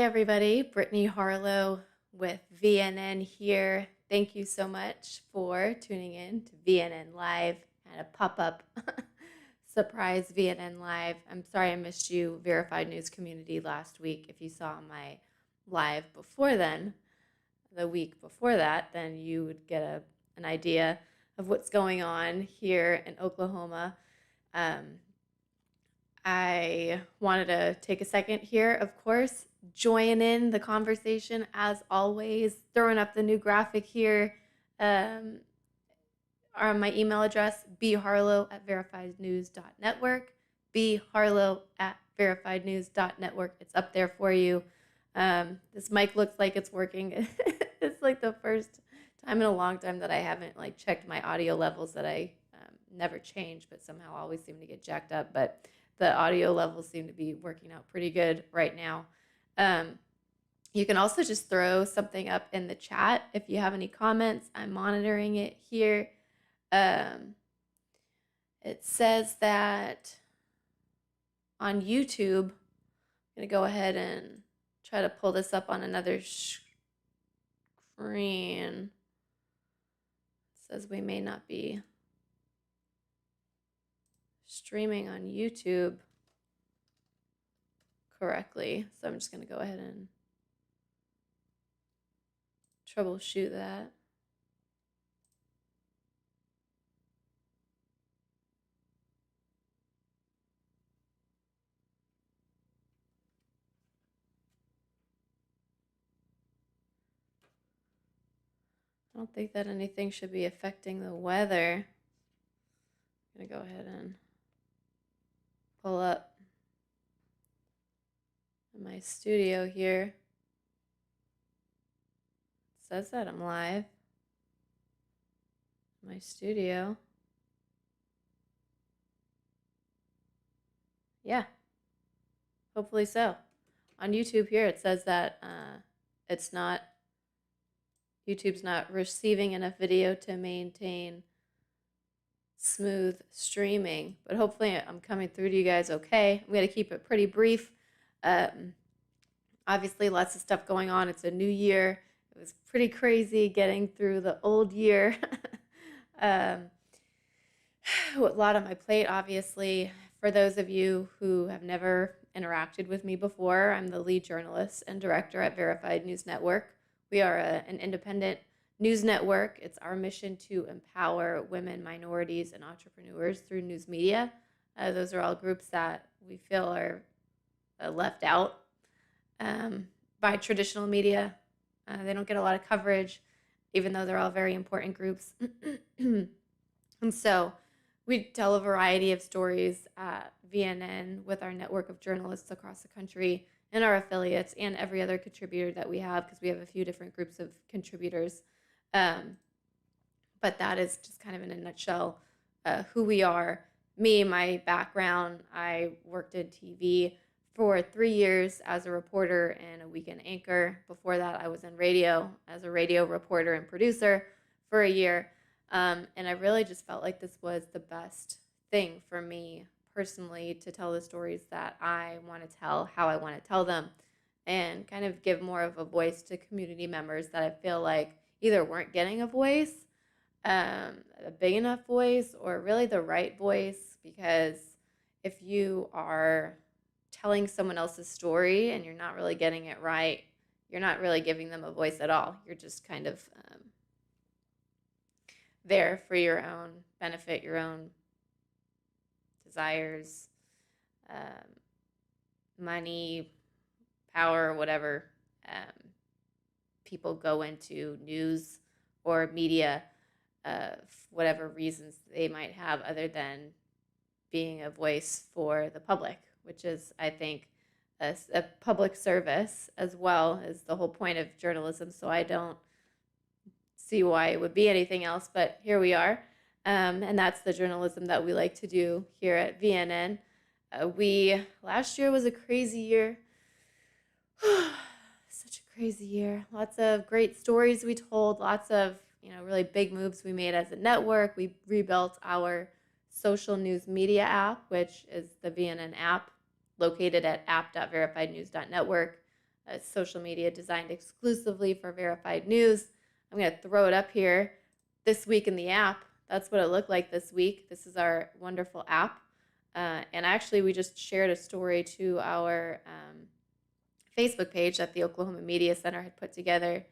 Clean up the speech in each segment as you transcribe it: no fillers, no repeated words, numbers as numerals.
everybody. Brittany Harlow with VNN here. Thank you so much for tuning in to VNN Live and a pop-up surprise VNN Live. I'm sorry I missed you, Verified News community, last week. If you saw my live before then, the week before that, then you would get an idea of what's going on here in Oklahoma. I wanted to take a second here, of course, join in the conversation as always, throwing up the new graphic here. Or my email address, bharlow@verifiednews.network, bharlow@verifiednews.network. It's up there for you. This mic looks like it's working. It's like the first time in a long time that I haven't checked my audio levels that I never change, but somehow always seem to get jacked up. But the audio levels seem to be working out pretty good right now. You can also just throw something up in the chat if you have any comments. I'm monitoring it here. It says that on YouTube, I'm going to go ahead and try to pull this up on another screen. It says we may not be streaming on YouTube correctly. So I'm just going to go ahead and troubleshoot that. I don't think that anything should be affecting the weather. I'm going to go ahead and pull up my studio here. It says that I'm live. My studio. Yeah, hopefully so. On YouTube here, it says that YouTube's not receiving enough video to maintain smooth streaming, but hopefully I'm coming through to you guys okay. I'm going to keep it pretty brief. Obviously, lots of stuff going on. It's a new year. It was pretty crazy getting through the old year. A lot on my plate, obviously. For those of you who have never interacted with me before, I'm the lead journalist and director at Verified News Network. We are an independent news network. It's our mission to empower women, minorities, and entrepreneurs through news media. Those are all groups that we feel are left out by traditional media. They don't get a lot of coverage, even though they're all very important groups. And so we tell a variety of stories at VNN with our network of journalists across the country and our affiliates and every other contributor that we have, because we have a few different groups of contributors. But that is just kind of in a nutshell who we are. Me, my background, I worked in TV for 3 years as a reporter and a weekend anchor. Before that, I was in radio as a radio reporter and producer for a year. And I really just felt like this was the best thing for me personally to tell the stories that I want to tell, how I want to tell them, and kind of give more of a voice to community members that I feel like either weren't getting a voice, a big enough voice, or really the right voice. Because if you are telling someone else's story and you're not really getting it right, you're not really giving them a voice at all. You're just kind of there for your own benefit, your own desires, money, power, whatever. People go into news or media whatever reasons they might have other than being a voice for the public, which is, I think, a public service as well as the whole point of journalism. So I don't see why it would be anything else, but here we are. And that's the journalism that we like to do here at VNN. Last year was a crazy year. Such a crazy year. Lots of great stories we told, lots of, really big moves we made as a network. We rebuilt our social news media app, which is the VNN app, located at app.verifiednews.network. social media designed exclusively for verified news. I'm going to throw it up here. This week in the app, that's what it looked like this week. This is our wonderful app. And actually, we just shared a story to our Facebook page that the Oklahoma Media Center had put together.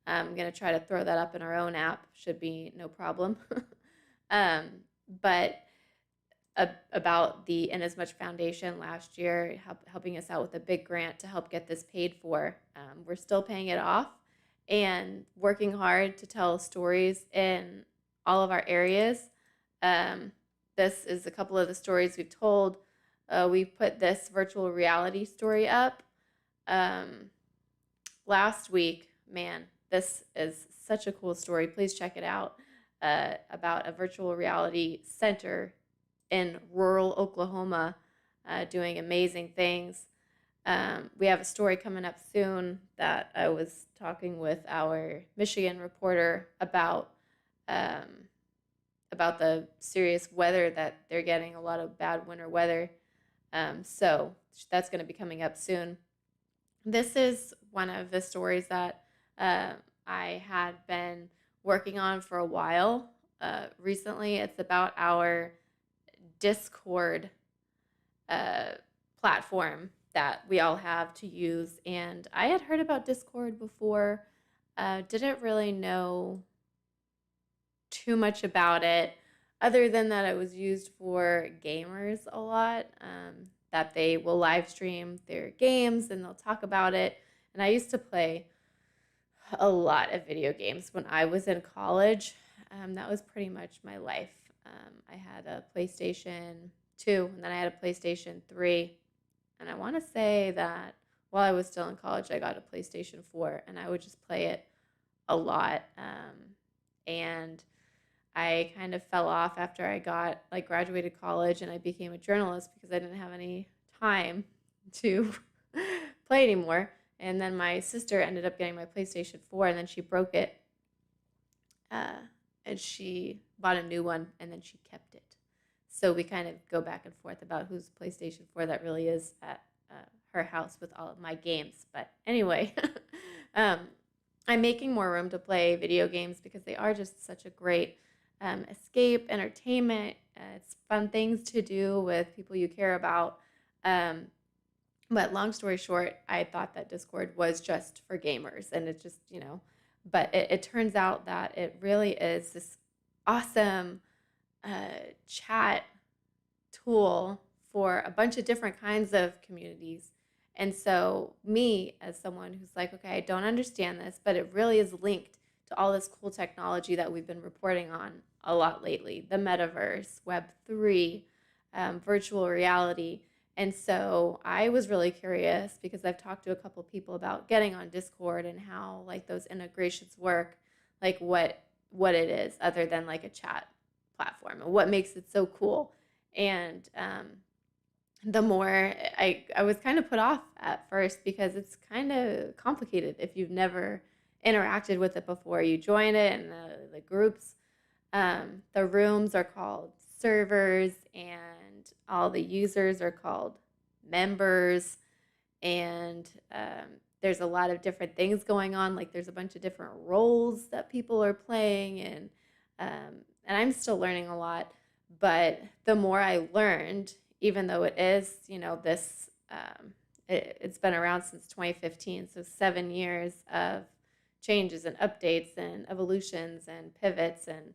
I'm going to try to throw that up in our own app. Should be no problem. um, but about the Inasmuch Foundation last year, helping us out with a big grant to help get this paid for. We're still paying it off and working hard to tell stories in all of our areas. Um, this is a couple of the stories we've told. We put this virtual reality story up um, last week. Man, this is such a cool story. Please check it out, about a virtual reality center in rural Oklahoma, doing amazing things. We have a story coming up soon that I was talking with our Michigan reporter um, about the serious weather that they're getting, a lot of bad winter weather. So that's going to be coming up soon. This is one of the stories that uh, I had been working on for a while. Recently, it's about our Discord uh, platform that we all have to use. And I had heard about Discord before, didn't really know too much about it, other than that it was used for gamers a lot, that they will live stream their games and they'll talk about it. And I used to play a lot of video games when I was in college. That was pretty much my life. I had a PlayStation 2, and then I had a PlayStation 3. And I want to say that while I was still in college, I got a PlayStation 4, and I would just play it a lot. And I kind of fell off after I graduated college, and I became a journalist because I didn't have any time to play anymore. And then my sister ended up getting my PlayStation 4, and then she broke it. Uh, and she bought a new one, and then she kept it. So we kind of go back and forth about whose PlayStation 4 that really is at her house with all of my games. But anyway, um, I'm making more room to play video games because they are just such a great escape, entertainment. It's fun things to do with people you care about. Um, but long story short, I thought that Discord was just for gamers, and it just, but it turns out that it really is this awesome chat tool for a bunch of different kinds of communities. And so, me, as someone who's like, okay, I don't understand this, but it really is linked to all this cool technology that we've been reporting on a lot lately, the metaverse, Web3, virtual reality. And so I was really curious because I've talked to a couple people about getting on Discord and how like those integrations work, like what it is other than like a chat platform and what makes it so cool. And the more I was kind of put off at first because it's kind of complicated if you've never interacted with it before. You join it and the groups, the rooms are called servers, and all the users are called members. And there's a lot of different things going on. Like there's a bunch of different roles that people are playing, and I'm still learning a lot. But the more I learned, even though it is, this, it's been around since 2015, so 7 years of changes and updates and evolutions and pivots, and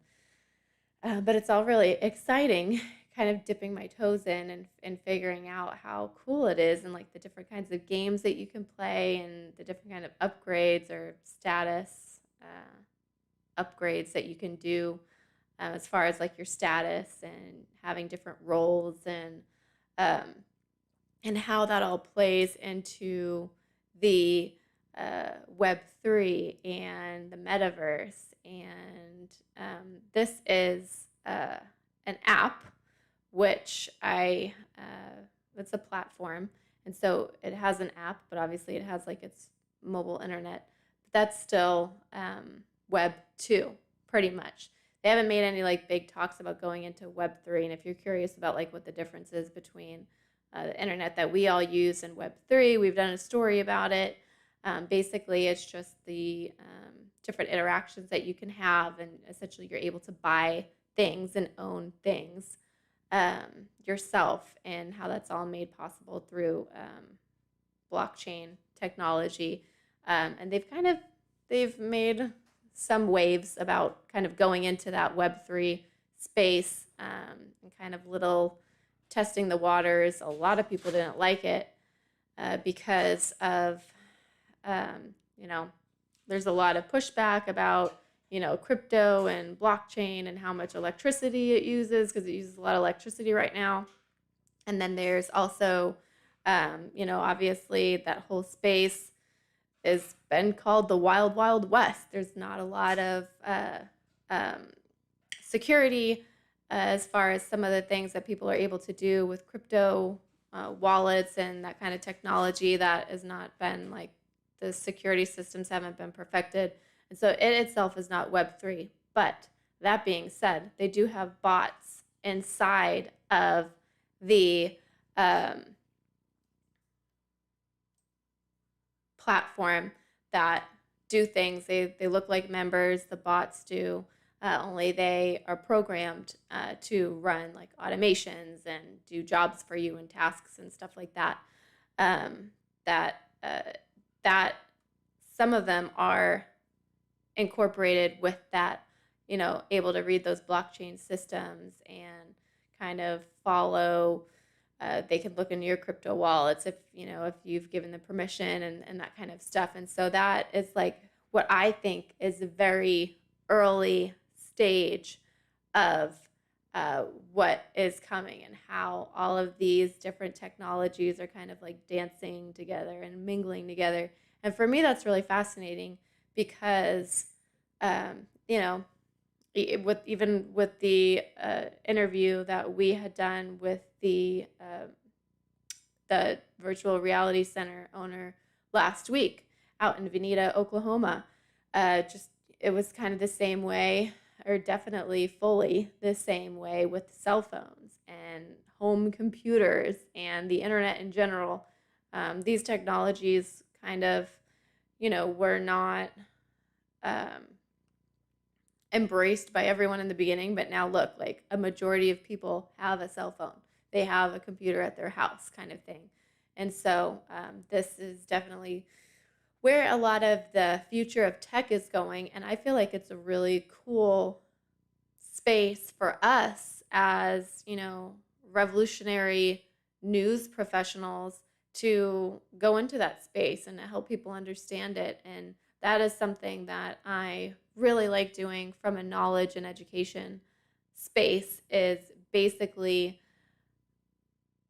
but it's all really exciting, kind of dipping my toes in and figuring out how cool it is, and like the different kinds of games that you can play and the different kind of upgrades or status upgrades that you can do, as far as like your status and having different roles, um, and how that all plays into the Web3 and the metaverse. And this is an app, which it's a platform. And so it has an app, but obviously it has like its mobile internet. But that's still Web 2, pretty much. They haven't made any like big talks about going into Web 3. And if you're curious about like what the difference is between the internet that we all use and Web 3, we've done a story about it. Basically, it's just the different interactions that you can have, and essentially, you're able to buy things and own things yourself, and how that's all made possible through blockchain technology. And they've made some waves about kind of going into that Web3 space, and kind of little testing the waters. A lot of people didn't like it because of, you know, there's a lot of pushback about, crypto and blockchain and how much electricity it uses, because it uses a lot of electricity right now. And then there's also, obviously that whole space has been called the Wild Wild West. There's not a lot of um, security as far as some of the things that people are able to do with crypto wallets and that kind of technology that has not been like, the security systems haven't been perfected. And so it itself is not Web3. But that being said, they do have bots inside of the um, platform that do things. They look like members, the bots do, only they are programmed to run like automations and do jobs for you and tasks and stuff like that. Um, that that some of them are incorporated with that, able to read those blockchain systems and kind of follow. They can look into your crypto wallets if you've given them permission and that kind of stuff. And so that is like what I think is a very early stage of what is coming, and how all of these different technologies are kind of like dancing together and mingling together. And for me, that's really fascinating because, um, you know, with the interview that we had done with the virtual reality center owner last week out in Veneta, Oklahoma. Just it was kind of the same way, or definitely fully the same way with cell phones and home computers and the internet in general. These technologies kind of, were not um, embraced by everyone in the beginning, but now look, like a majority of people have a cell phone. They have a computer at their house, kind of thing. And so this is definitely where a lot of the future of tech is going. And I feel like it's a really cool space for us as, revolutionary news professionals to go into that space and to help people understand it. And that is something that I really like doing from a knowledge and education space, is basically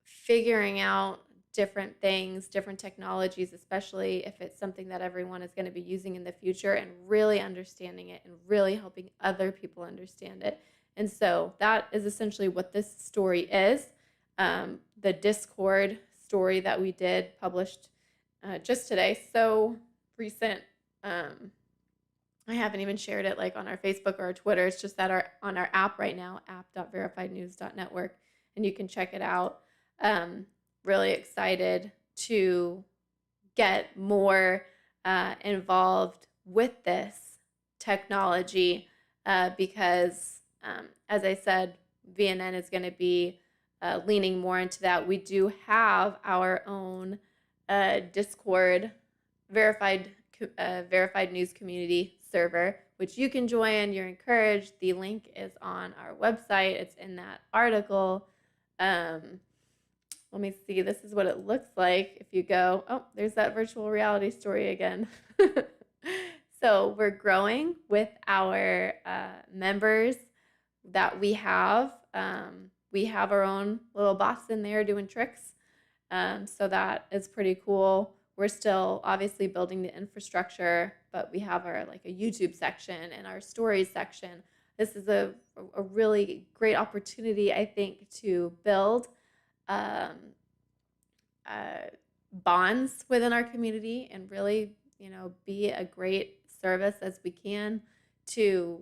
figuring out different things, different technologies, especially if it's something that everyone is going to be using in the future, and really understanding it and really helping other people understand it. And so that is essentially what this story is. The Discord story that we did published just today, so recent. I haven't even shared it like on our Facebook or our Twitter. It's just that on our app right now, app.verifiednews.network, and you can check it out. Really excited to get more involved with this technology because, as I said, VNN is going to be leaning more into that. We do have our own Discord verified news community server, which you can join. You're encouraged. The link is on our website. It's in that article. Let me see. This is what it looks like if you go. Oh, there's that virtual reality story again. So we're growing with our members that we have. We have our own little bots in there doing tricks. So that is pretty cool. We're still obviously building the infrastructure, but we have our like a YouTube section and our stories section. This is a really great opportunity, I think, to build um, bonds within our community and really, be a great service as we can to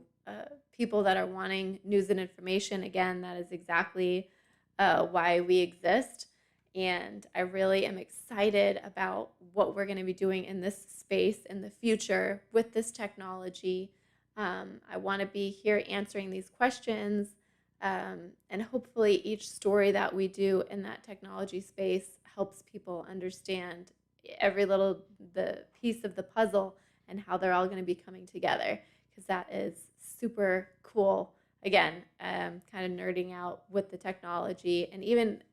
people that are wanting news and information. Again, that is exactly why we exist. And I really am excited about what we're going to be doing in this space in the future with this technology. I want to be here answering these questions. And hopefully, each story that we do in that technology space helps people understand every little the piece of the puzzle and how they're all going to be coming together, because that is super cool. Again, kind of nerding out with the technology, and even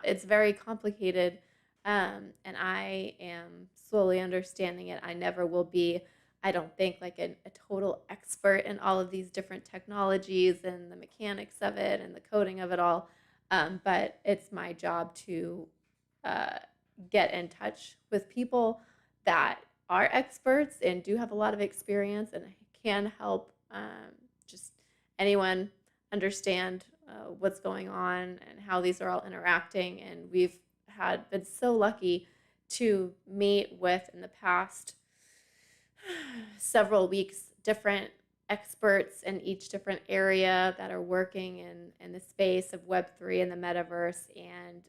it's very complicated, and I am slowly understanding it. I never will be, I don't think, like a total expert in all of these different technologies and the mechanics of it and the coding of it all. But it's my job to uh, get in touch with people that are experts and do have a lot of experience and can help just anyone understand what's going on and how these are all interacting. And we've had been so lucky to meet with, in the past several weeks, different experts in each different area that are working in the space of Web3 and the metaverse. And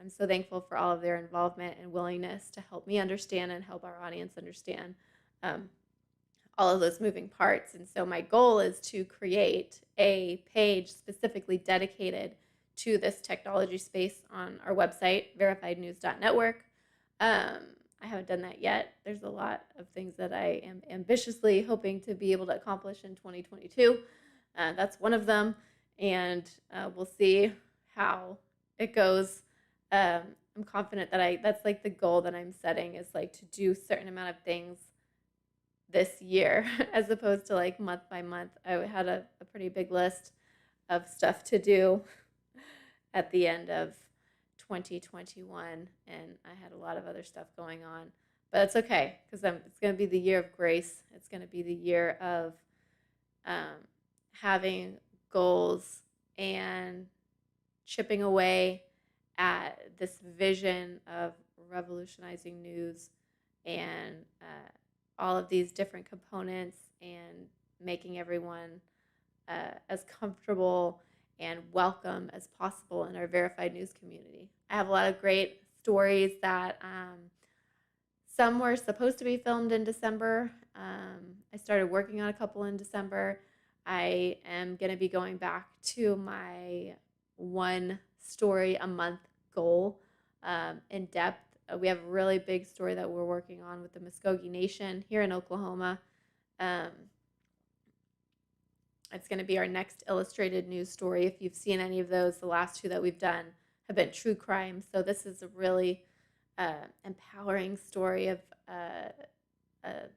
I'm so thankful for all of their involvement and willingness to help me understand and help our audience understand um, all of those moving parts. And so my goal is to create a page specifically dedicated to this technology space on our website, verifiednews.network. Um, I haven't done that yet. There's a lot of things that I am ambitiously hoping to be able to accomplish in 2022. That's one of them, and we'll see how it goes. I'm confident that that's like the goal that I'm setting, is like to do a certain amount of things this year as opposed to like month by month. I had a pretty big list of stuff to do at the end of 2021, and I had a lot of other stuff going on. But it's okay, because it's going to be the year of grace. It's going to be the year of um, having goals and chipping away at this vision of revolutionizing news and all of these different components, and making everyone as comfortable and welcome as possible in our verified news community. I have a lot of great stories that some were supposed to be filmed in December. I started working on a couple in December. I am going to be going back to my one story a month goal in depth. We have a really big story that we're working on with the Muskogee Nation here in Oklahoma. Um, it's going to be our next illustrated news story. If you've seen any of those, the last two that we've done have been true crime. So this is a really empowering story of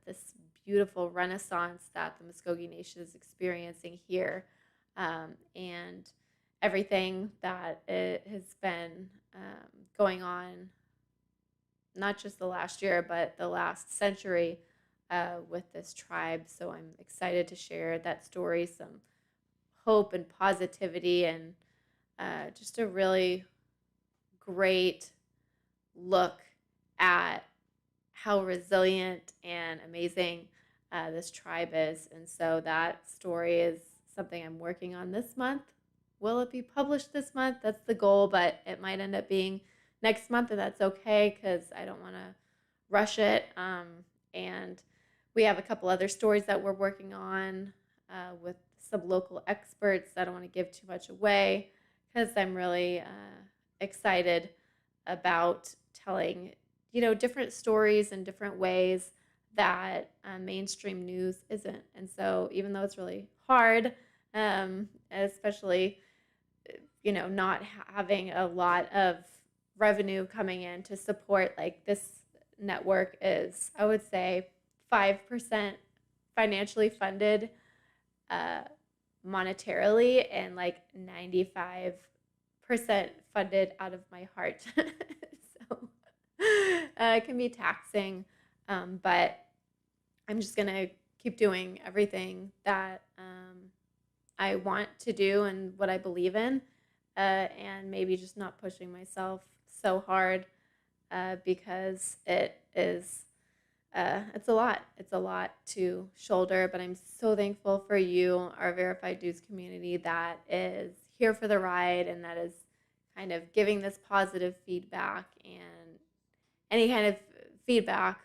this beautiful renaissance that the Muskogee Nation is experiencing here, and everything that it has been going on, not just the last year, but the last century with this tribe. So I'm excited to share that story, some hope and positivity, and just a really great look at how resilient and amazing this tribe is. And so that story is something I'm working on this month. Will it be published this month? That's the goal, but it might end up being next month, and that's okay, because I don't want to rush it. And we have a couple other stories that we're working on with some local experts. I don't want to give too much away, because I'm really excited about telling different stories in different ways that mainstream news isn't. And so even though it's really hard, especially not having a lot of revenue coming in to support, like, this network is, I would say, 5% financially funded uh, monetarily, and like 95% funded out of my heart. So it can be taxing, but I'm just going to keep doing everything that I want to do and what I believe in, and maybe just not pushing myself so hard, because it's a lot. It's a lot to shoulder, but I'm so thankful for you, our verified news community, that is here for the ride and that is kind of giving this positive feedback and any kind of feedback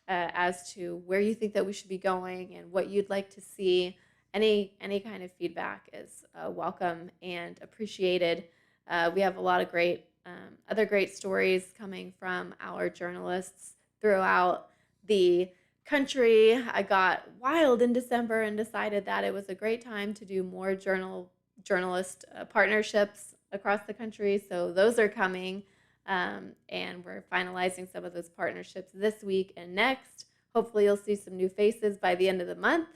as to where you think that we should be going and what you'd like to see. Any kind of feedback is welcome and appreciated. We have a lot of great other great stories coming from our journalists throughout the country. I got wild in December and decided that it was a great time to do more journalist partnerships across the country. So those are coming. And we're finalizing some of those partnerships this week and next. Hopefully, you'll see some new faces by the end of the month.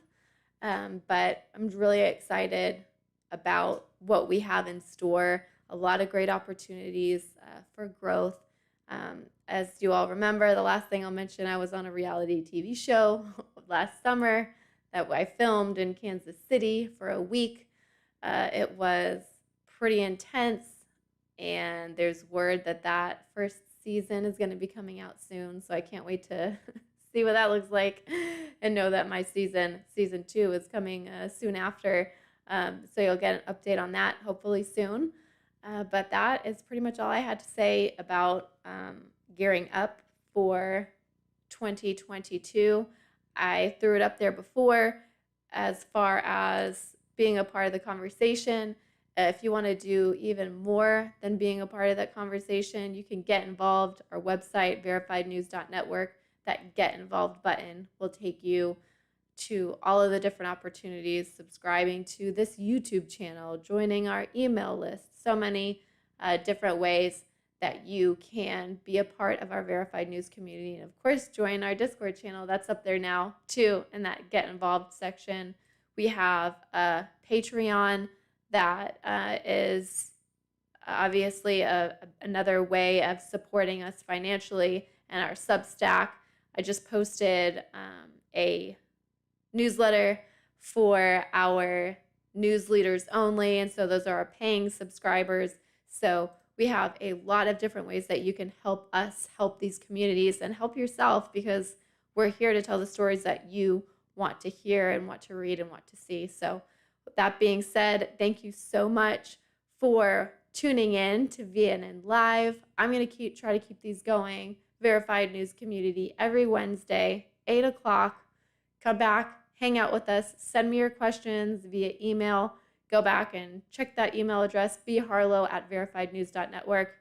But I'm really excited about what we have in store. A lot of great opportunities for growth. As you all remember, the last thing I'll mention, I was on a reality TV show last summer that I filmed in Kansas City for a week. It was pretty intense, and there's word that that first season is going to be coming out soon, so I can't wait to see what that looks like and know that my season 2 is coming soon after. So you'll get an update on that hopefully soon. But that is pretty much all I had to say about gearing up for 2022. I threw it up there before as far as being a part of the conversation. If you want to do even more than being a part of that conversation, you can get involved. Our website, verifiednews.network, that Get Involved button will take you to all of the different opportunities, subscribing to this YouTube channel, joining our email list, so many different ways that you can be a part of our Verified News community. And of course, join our Discord channel. That's up there now too in that Get Involved section. We have a Patreon that is obviously another way of supporting us financially, and our Substack. I just posted a newsletter for our news leaders only, and so those are our paying subscribers. So we have a lot of different ways that you can help us help these communities and help yourself, because we're here to tell the stories that you want to hear and want to read and want to see. So with that being said, thank you so much for tuning in to VNN Live. I'm going to try to keep these going. Verified News Community every Wednesday, 8 o'clock. Come back, hang out with us, send me your questions via email. Go back and check that email address, bharlow@verifiednews.network.